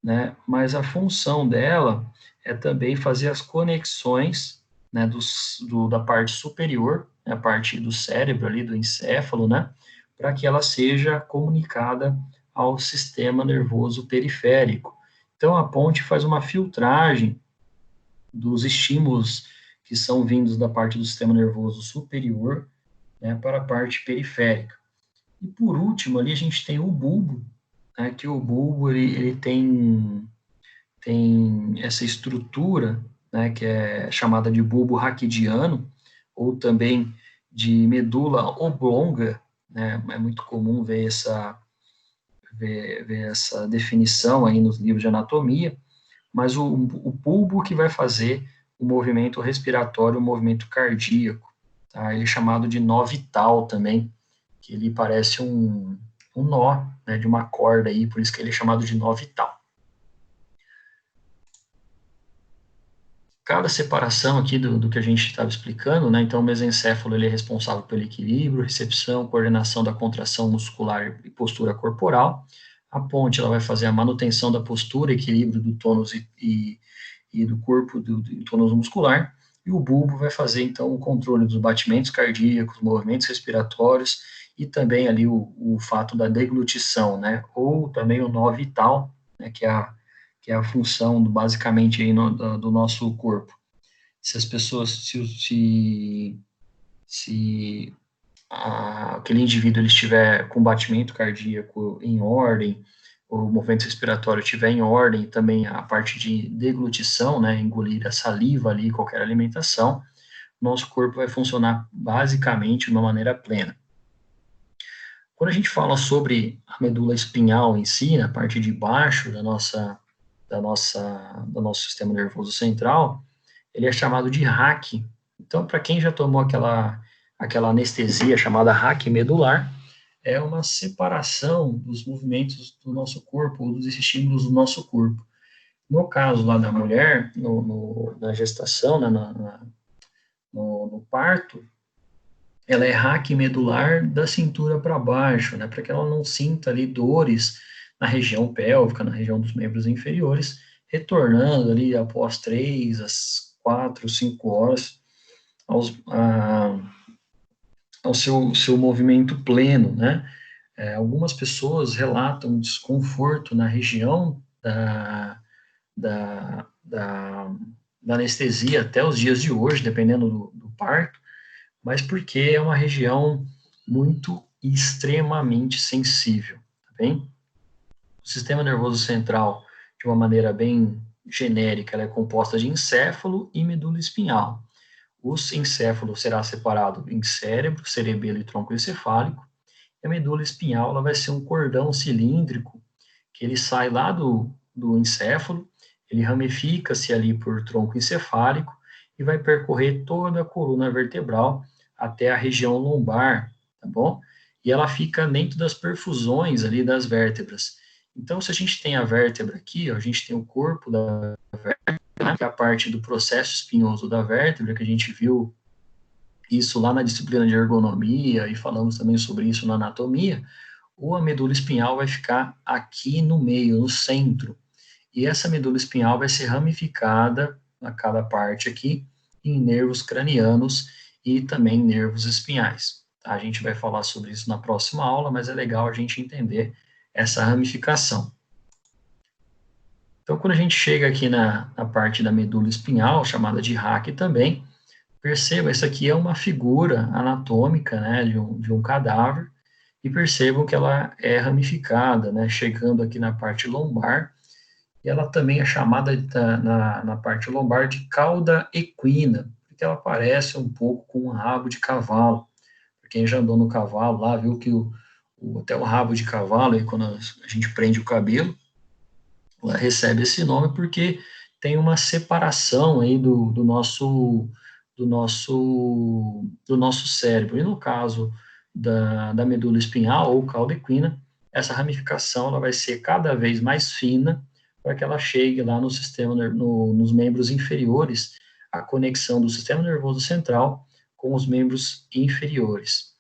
né, mas a função dela é também fazer as conexões, né, da parte superior, né, a parte do cérebro ali, do encéfalo, né, para que ela seja comunicada ao sistema nervoso periférico. Então, a ponte faz uma filtragem dos estímulos que são vindos da parte do sistema nervoso superior, né, para a parte periférica. E por último, ali a gente tem o bulbo, né, que o bulbo ele tem essa estrutura, né, que é chamada de bulbo raquidiano, ou também de medula oblonga, né, é muito comum ver essa definição aí nos livros de anatomia, mas o bulbo que vai fazer o movimento respiratório, o movimento cardíaco, tá? Ele é chamado de nó vital também, que ele parece um nó, né, de uma corda aí, por isso que ele é chamado de nó vital. Cada separação aqui do que a gente estava explicando, né, então o mesencéfalo ele é responsável pelo equilíbrio, recepção, coordenação da contração muscular e postura corporal. A ponte ela vai fazer a manutenção da postura, equilíbrio do tônus e do corpo, do tônus muscular. E o bulbo vai fazer, então, o controle dos batimentos cardíacos, movimentos respiratórios e também ali o fato da deglutição, né, ou também o nó vital, né, que é a função, basicamente, aí do nosso corpo. Se as pessoas, se aquele indivíduo ele estiver com batimento cardíaco em ordem, o movimento respiratório estiver em ordem, também a parte de deglutição, né, engolir a saliva ali, qualquer alimentação, nosso corpo vai funcionar basicamente de uma maneira plena. Quando a gente fala sobre a medula espinhal em si, na parte de baixo do nosso sistema nervoso central, ele é chamado de RAC. Então, para quem já tomou aquela anestesia chamada RAC medular, é uma separação dos movimentos do nosso corpo, ou dos estímulos do nosso corpo. No caso lá da mulher, na gestação, no parto, ela é RAC medular da cintura para baixo, né, para que ela não sinta ali dores na região pélvica, na região dos membros inferiores, retornando ali após 3 às 4, 5 horas ao seu movimento pleno, né? Algumas pessoas relatam desconforto na região da anestesia até os dias de hoje, dependendo do parto, mas porque é uma região muito extremamente sensível, tá bem? O sistema nervoso central, de uma maneira bem genérica, ela é composta de encéfalo e medula espinhal. O encéfalo será separado em cérebro, cerebelo e tronco encefálico, e a medula espinhal ela vai ser um cordão cilíndrico que ele sai lá do encéfalo, ele ramifica-se ali por tronco encefálico e vai percorrer toda a coluna vertebral até a região lombar, tá bom? E ela fica dentro das perfusões ali das vértebras. Então, se a gente tem a vértebra aqui, ó, a gente tem o corpo da vértebra, né, que é a parte do processo espinhoso da vértebra, que a gente viu isso lá na disciplina de ergonomia e falamos também sobre isso na anatomia. Ou a medula espinhal vai ficar aqui no meio, no centro. E essa medula espinhal vai ser ramificada a cada parte aqui em nervos cranianos e também nervos espinhais. Tá? A gente vai falar sobre isso na próxima aula, mas é legal a gente entender essa ramificação. Então, quando a gente chega aqui na parte da medula espinhal, chamada de raque também, perceba, isso aqui é uma figura anatômica, né, de um cadáver, e percebam que ela é ramificada, né, chegando aqui na parte lombar, e ela também é chamada na parte lombar de cauda equina, porque ela parece um pouco com um rabo de cavalo. Quem já andou no cavalo lá, viu que até o rabo de cavalo, aí quando a gente prende o cabelo, ela recebe esse nome porque tem uma separação aí do nosso cérebro. E no caso da medula espinhal ou cauda equina, essa ramificação ela vai ser cada vez mais fina para que ela chegue lá no sistema, nos membros inferiores, a conexão do sistema nervoso central com os membros inferiores.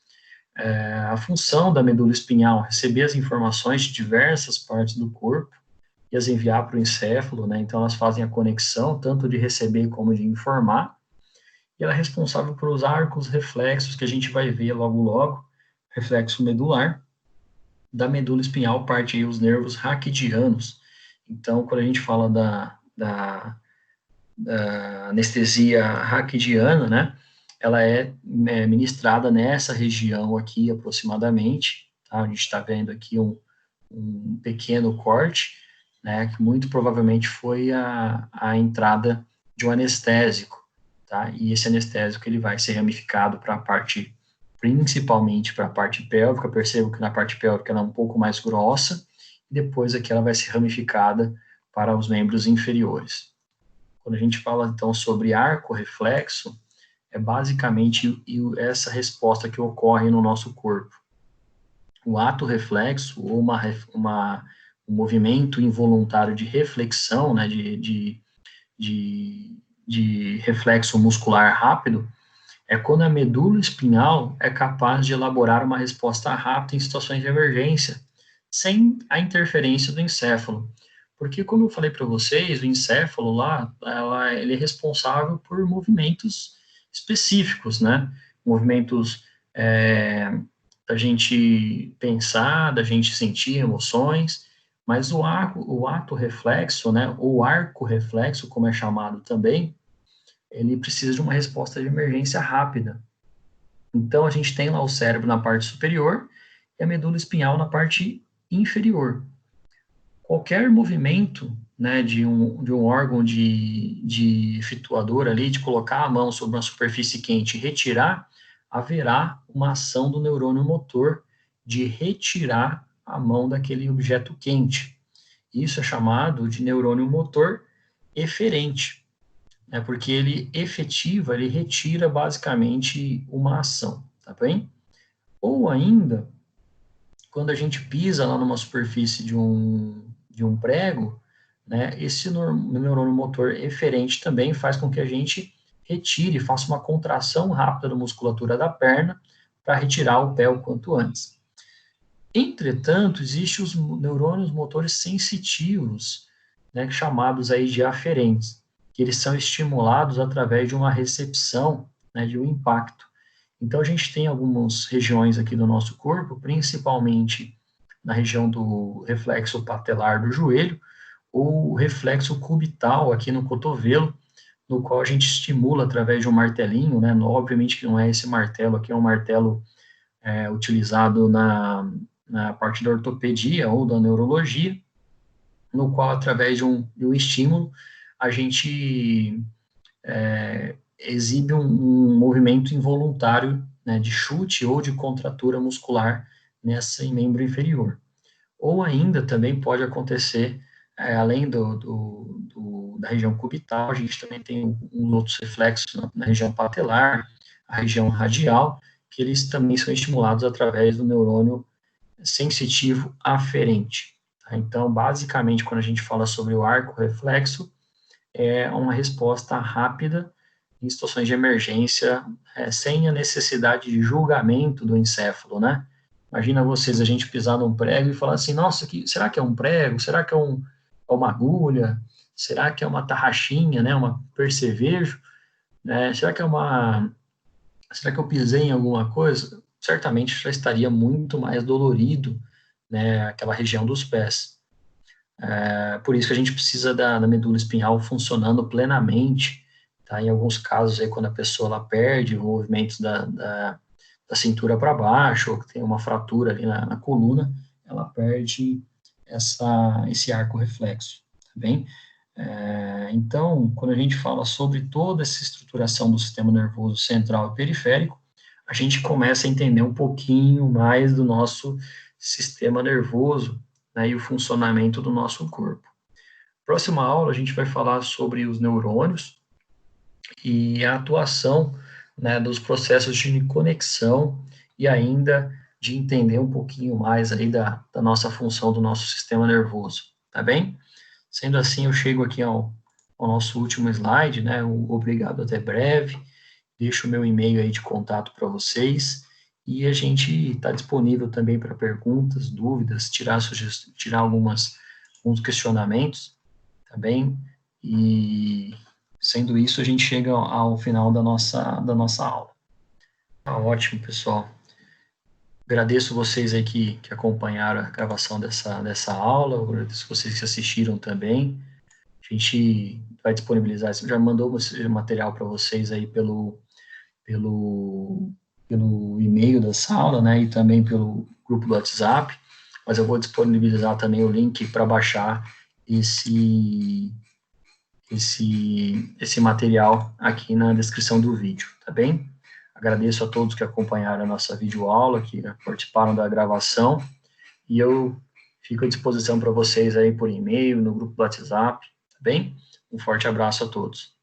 A função da medula espinhal é receber as informações de diversas partes do corpo e as enviar para o encéfalo, né? Então elas fazem a conexão tanto de receber como de informar, e ela é responsável por os arcos reflexos que a gente vai ver logo logo, reflexo medular, da medula espinhal parte aí os nervos raquidianos. Então, quando a gente fala da anestesia raquidiana, né, ela é ministrada nessa região aqui aproximadamente, tá? A gente está vendo aqui um pequeno corte, né, que muito provavelmente foi a entrada de um anestésico, tá? E esse anestésico ele vai ser ramificado para a parte, principalmente para a parte pélvica. Percebo que na parte pélvica ela é um pouco mais grossa, e depois aqui ela vai ser ramificada para os membros inferiores. Quando a gente fala então sobre arco reflexo, é basicamente essa resposta que ocorre no nosso corpo. O ato reflexo, ou um movimento involuntário de reflexão, né, de reflexo muscular rápido, é quando a medula espinhal é capaz de elaborar uma resposta rápida em situações de emergência, sem a interferência do encéfalo. Porque, como eu falei para vocês, o encéfalo lá, ele é responsável por movimentos específicos, né? Movimentos da gente pensar, da gente sentir emoções, mas o ato reflexo, né, ou arco reflexo, como é chamado também, ele precisa de uma resposta de emergência rápida. Então, a gente tem lá o cérebro na parte superior e a medula espinhal na parte inferior. Qualquer movimento, né, de um órgão de efetuador ali, de colocar a mão sobre uma superfície quente e retirar, haverá uma ação do neurônio motor de retirar a mão daquele objeto quente. Isso é chamado de neurônio motor eferente, né, porque ele efetiva, ele retira basicamente uma ação, tá bem? Ou ainda, quando a gente pisa lá numa superfície de um prego, né, esse neurônio motor eferente também faz com que a gente retire, faça uma contração rápida da musculatura da perna para retirar o pé o quanto antes. Entretanto, existem os neurônios motores sensitivos, né, chamados aí de aferentes, que eles são estimulados através de uma recepção, né, de um impacto. Então, a gente tem algumas regiões aqui do nosso corpo, principalmente na região do reflexo patelar do joelho, ou o reflexo cubital aqui no cotovelo, no qual a gente estimula através de um martelinho, né? Obviamente que não é esse martelo aqui, é um martelo utilizado na parte da ortopedia ou da neurologia, no qual, através de um estímulo, a gente exibe um movimento involuntário, né, de chute ou de contratura muscular nesse membro inferior. Ou ainda também pode acontecer, além da região cubital, a gente também tem outros reflexos na região patelar, a região radial, que eles também são estimulados através do neurônio sensitivo aferente. Tá? Então, basicamente, quando a gente fala sobre o arco reflexo, é uma resposta rápida em situações de emergência, sem a necessidade de julgamento do encéfalo, né? Imagina vocês, a gente pisar num prego e falar assim, nossa, será que é um prego? Será que é uma agulha? Será que é uma tarraxinha, né? Uma percevejo? Né? Será que eu pisei em alguma coisa? Certamente já estaria muito mais dolorido, né? Aquela região dos pés. Por isso que a gente precisa da medula espinhal funcionando plenamente, tá? Em alguns casos, aí, quando a pessoa ela perde o movimento da cintura para baixo, ou que tem uma fratura ali na coluna, ela perde esse arco reflexo, tá bem? Então, quando a gente fala sobre toda essa estruturação do sistema nervoso central e periférico, a gente começa a entender um pouquinho mais do nosso sistema nervoso, né, e o funcionamento do nosso corpo. Próxima aula, a gente vai falar sobre os neurônios e a atuação, né, dos processos de conexão e ainda de entender um pouquinho mais aí da nossa função do nosso sistema nervoso, tá bem? Sendo assim, eu chego aqui ao nosso último slide, né, o obrigado até breve, deixo o meu e-mail aí de contato para vocês, e a gente está disponível também para perguntas, dúvidas, tirar alguns questionamentos, tá bem? E, sendo isso, a gente chega ao final da nossa aula. Tá ótimo, pessoal. Agradeço vocês aí que acompanharam a gravação dessa aula, agradeço vocês que assistiram também. A gente vai disponibilizar, já mandou o material para vocês aí pelo e-mail dessa aula, né, e também pelo grupo do WhatsApp, mas eu vou disponibilizar também o link para baixar esse material aqui na descrição do vídeo, tá bem? Agradeço a todos que acompanharam a nossa videoaula, que participaram da gravação, e eu fico à disposição para vocês aí por e-mail, no grupo do WhatsApp, tá bem? Um forte abraço a todos.